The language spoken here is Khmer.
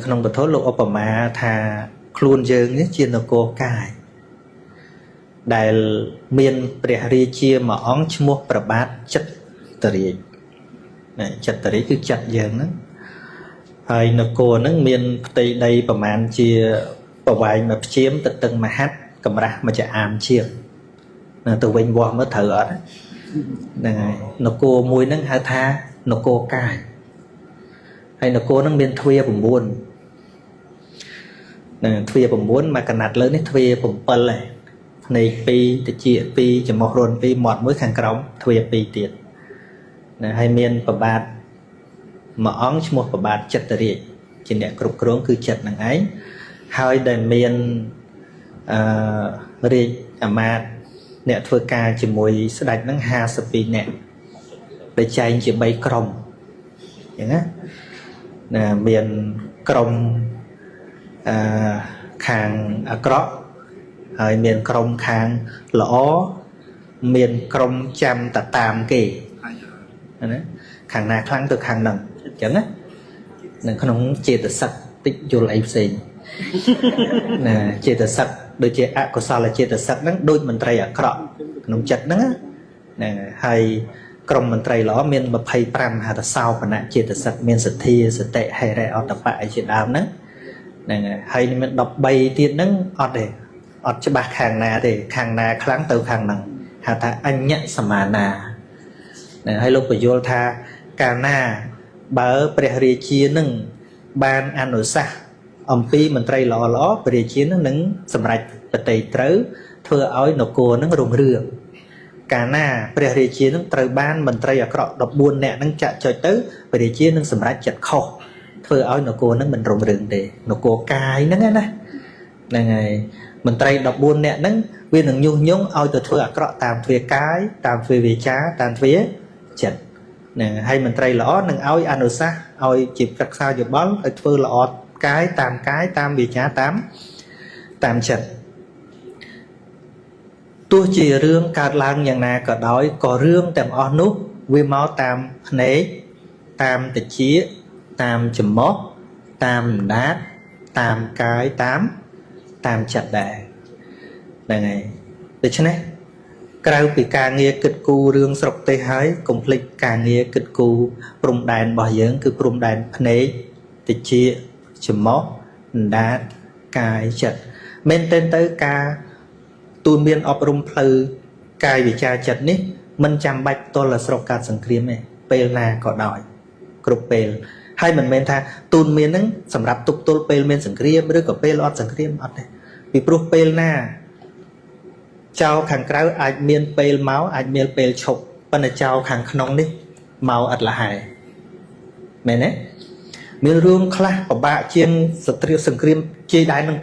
ក្នុងពធលោកឧបមាថាខ្លួនយើងនេះជានគរកាយដែលមានព្រះរាជាមួយអង្គឈ្មោះប្របាទចិត្តរាជចិត្តរាជគឺចិត្តយើងហ្នឹងហើយនគរហ្នឹងមានផ្ទៃដីប្រមាណជាប្រវែងមួយព្យាមទៅតឹងមហັດកម្រាស់មួយចាអាមជាងទៅវិញវាស់មើលត្រូវអត់ហ្នឹងហើយនគរមួយហ្នឹងហៅថានគរកាយហើយនគរហ្នឹងមានទ្វារ9ទ្វារ9មកកណាត់លើនេះទ្វារ7ហើយភ្នែក2តិច2ច្រមុះរុន2មាត់1ខាងក្រោមទ្វារ2ទៀតណាហើយមានប្របាទមួយអង្គឈ្មោះប្របាទចិត្តរាជជាអ្នកគ្រប់គ្រងគឺចិត្តនឹងឯងហើយដែលមានរាជអាមាត្យអ្នកធ្វើការជាមួយស្ដេចនឹង52នាក់ដែលចែងជា3ក្រុមអញ្ចឹងណាមានក្រុមខាងអាក្រក់ហើយមានក្រុមខាងល្អមានក្រុមចាំតតាមគេណាខាងណាខ្លាំងទៅខាងហ្នឹងអញ្ចឹងណានៅក្នុងចេតសិកតិចយល់អីផ្សេងណាចេតសិកដូចជាអកុសលចេតសិកហ្នឹងដូចមន្ត្រីអាក្រក់ក្នុងចិត្តហ្នឹងណាហើយក្រុមមន្ត្រីល្អមាន25ហត្ថសោបនៈចេតសិកមានសទ្ធាសតិហេរិអត្តបៈជាដើមហ្នឹងហ្នឹងហើយមាន13ទៀតហ្នឹងអត់ទេអត់ច្បាស់ខាងណាទេខាងណាខ្លាំងទៅខាងហ្នឹងហៅថាអញ្ញសមានាហើយលោកបញ្យល់ថាកាលណាបើព្រះរាជានឹងបានអនុសាសន៍អំពីមន្ត្រីល្អល្អព្រះរាជានឹងសម្រេចបតីត្រូវធ្វើឲ្យនគរនឹងរុងរឿងកាលណាព្រះរាជានឹងត្រូវបានមន្ត្រីអាក្រក់14នាក់នឹងចាក់ចុចទៅព្រះរាជានឹងសម្រេចចិត្តខុសធ្វើឲ្យនគរនឹងមិនរុងរឿងទេនគរកាយហ្នឹងណាហ្នឹងហើយមន្ត្រី14នាក់ហ្នឹងវានឹងញុះញង់ឲ្យទៅធ្វើអាក្រក់តាមទ្វាកាយតាមទ្វាវាចាតាមទ្វាចិត្តហ្នឹងហើយមន្ត្រីល្អនឹងឲ្យអនុសាសន៍ឲ្យជាប្រឹក្សាយោបល់ឲ្យធ្វើល្អកាយតាមវាចាតាមចិត្តទោះជារឿងកើតឡើងយ៉ាងណាក៏ដោយក៏រឿងទាំងអស់នោះវាមកតាមភ្នែកតាមតិចតាមច្រមុះតាមអណ្ដាតតាមកាយតាមចិត្តដែរហ្នឹងហើយដូច្នេះក្រៅពីការងារគិតគូររឿងស្រុកទេសហើយកុំភ្លេចការងារគិតគូរព្រំដែនរបស់យើងគឺព្រំដែនភ្នែកតិចច្រមុះអណ្ដាតកាយចិត្តមែនទែនទៅការទូនមានអប់រំផ្លូវកាយវិចារចិត្តនេះមិនចាំបាច់ទល់តែស្រុកកាត់សង្គ្រាមទេពេលណាក៏ដោយគ្រប់ពេលហើយមិនមែនថាទូនមានហ្នឹងសម្រាប់ទប់ទល់ពេលមានសង្គ្រាមឬក៏ពេលអត់សង្គ្រាមអត់ទេពីព្រោះពេលណាចៅខាងក្រៅអាចមានពេលមកអាចមានពេលឈប់ប៉ុន្តែចៅខាងក្នុងនេះមកអត់លះហែមែនទេមានរឿងខ្លះពិបាកជាងសង្គ្រាមជាយដែរនឹង